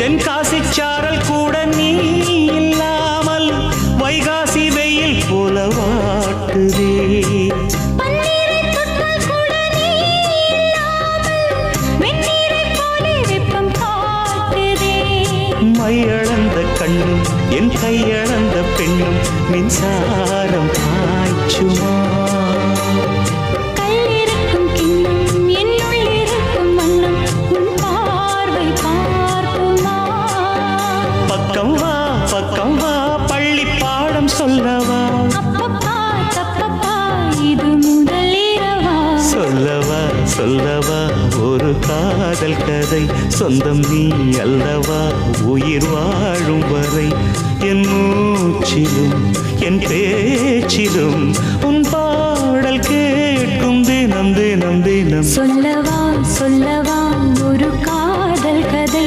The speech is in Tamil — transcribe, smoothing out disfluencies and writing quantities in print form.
தென்காசி சாரல் கூட நீ இல்லாமல் வைகாசி வெயில் போல வாட்டுதே. மையளந்த கண்ணும் என் கையளந்த பெண்ணும் மின்சாரம் பாய்ச்சுமா. கல்லிருக்கும் கிண்ணம் என்னுள் இருக்கும் வண்ணம் உன் பார்வை பார்க்குமா. பக்கம் வா பள்ளி பாடம் சொல்லவா. அப்பப்பா தப்பப்பா இது முதல் இரவா. சொல்லவா ஒரு காதல் கதை. சொந்தம் நீ அல்லவா உயிர் வாழும் வரை. என் மூச்சிலும் என் பேச்சிலும் உன் பாடல் கேட்கும் தினம் தினம் தினம். சொல்லவா ஒரு காதல் கதை.